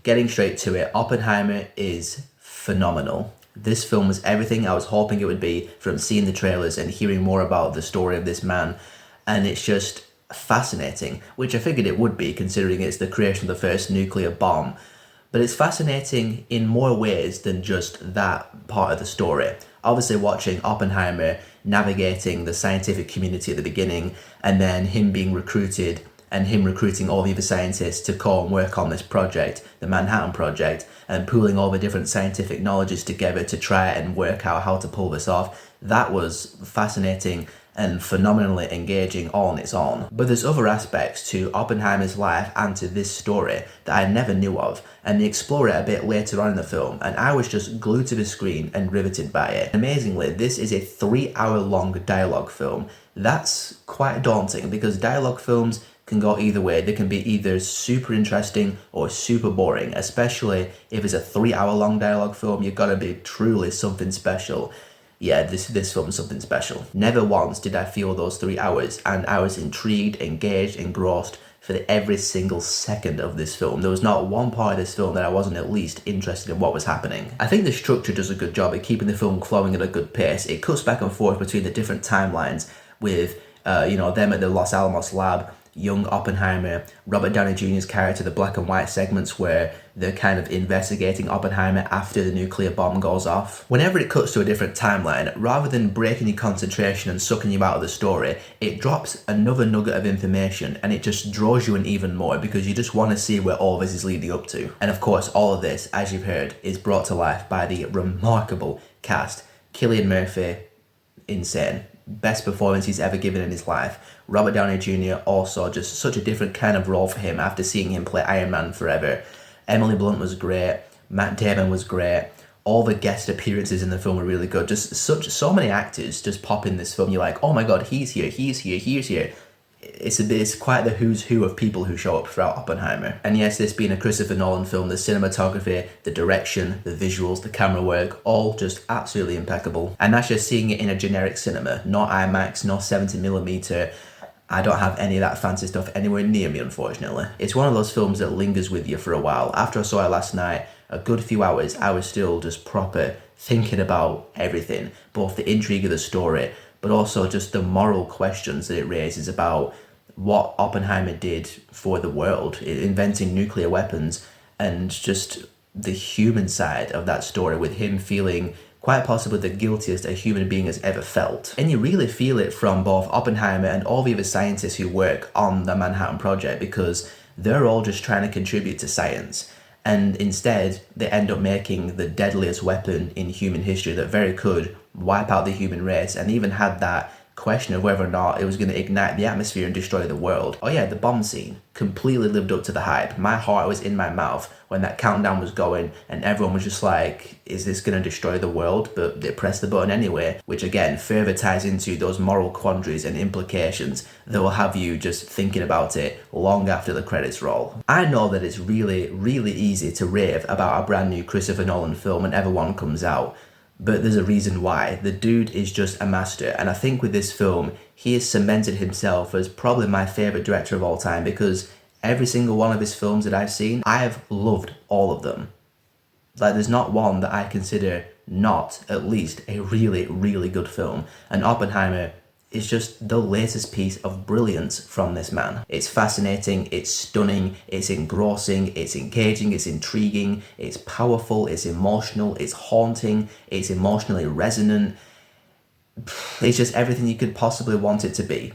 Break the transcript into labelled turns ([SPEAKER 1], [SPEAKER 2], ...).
[SPEAKER 1] Getting straight to it, Oppenheimer is phenomenal. This film was everything I was hoping it would be from seeing the trailers and hearing more about the story of this man. And it's just fascinating, which I figured it would be considering it's the creation of the first nuclear bomb. But it's fascinating in more ways than just that part of the story. Obviously watching Oppenheimer navigating the scientific community at the beginning, and then him being recruited and him recruiting all the other scientists to go and work on this project, the Manhattan Project, and pooling all the different scientific knowledges together to try and work out how to pull this off. That was fascinating and phenomenally engaging all on its own. But there's other aspects to Oppenheimer's life and to this story that I never knew of, and they explore it a bit later on in the film, and I was just glued to the screen and riveted by it. Amazingly, this is a 3-hour long dialogue film. That's quite daunting because dialogue films can go either way. They can be either super interesting or super boring, especially if it's a 3-hour long dialogue film. You've got to be truly something special. Yeah, this film is something special. Never once did I feel those 3 hours, and I was intrigued, engaged, engrossed for every single second of this film. There was not one part of this film that I wasn't at least interested in what was happening. I think the structure does a good job at keeping the film flowing at a good pace. It cuts back and forth between the different timelines with, them at the Los Alamos lab, young Oppenheimer, Robert Downey Jr.'s character, the black and white segments where they're kind of investigating Oppenheimer after the nuclear bomb goes off. Whenever it cuts to a different timeline, rather than breaking your concentration and sucking you out of the story, it drops another nugget of information and it just draws you in even more because you just want to see where all this is leading up to. And of course, all of this, as you've heard, is brought to life by the remarkable cast. Cillian Murphy, insane. Best performance he's ever given in his life. Robert Downey Jr. also just such a different kind of role for him after seeing him play Iron Man forever. Emily Blunt was great. Matt Damon was great. All the guest appearances in the film were really good. Just so many actors just pop in this film. You're like, oh my god, he's here, he's here, he's here. It's quite the who's who of people who show up throughout Oppenheimer. And yes, this being a Christopher Nolan film, the cinematography, the direction, the visuals, the camera work, all just absolutely impeccable. And that's just seeing it in a generic cinema, not IMAX, not 70mm. I don't have any of that fancy stuff anywhere near me, unfortunately. It's one of those films that lingers with you for a while. After I saw it last night, a good few hours, I was still just proper thinking about everything, both the intrigue of the story, but also just the moral questions that it raises about what Oppenheimer did for the world, inventing nuclear weapons, and just the human side of that story, with him feeling quite possibly the guiltiest a human being has ever felt. And you really feel it from both Oppenheimer and all the other scientists who work on the Manhattan Project, because they're all just trying to contribute to science. And instead, they end up making the deadliest weapon in human history that very could wipe out the human race, and even had that question of whether or not it was going to ignite the atmosphere and destroy the world. Oh yeah, the bomb scene completely lived up to the hype. My heart was in my mouth when that countdown was going and everyone was just like, is this going to destroy the world? But they pressed the button anyway, which again further ties into those moral quandaries and implications that will have you just thinking about it long after the credits roll. I know that it's really, really easy to rave about a brand new Christopher Nolan film whenever one comes out, but there's a reason why. The dude is just a master, and I think with this film, he has cemented himself as probably my favourite director of all time, because every single one of his films that I've seen, I have loved all of them. Like, there's not one that I consider not at least a really, really good film, and Oppenheimer is just the latest piece of brilliance from this man. It's fascinating, it's stunning, it's engrossing, it's engaging, it's intriguing, it's powerful, it's emotional, it's haunting, it's emotionally resonant. It's just everything you could possibly want it to be.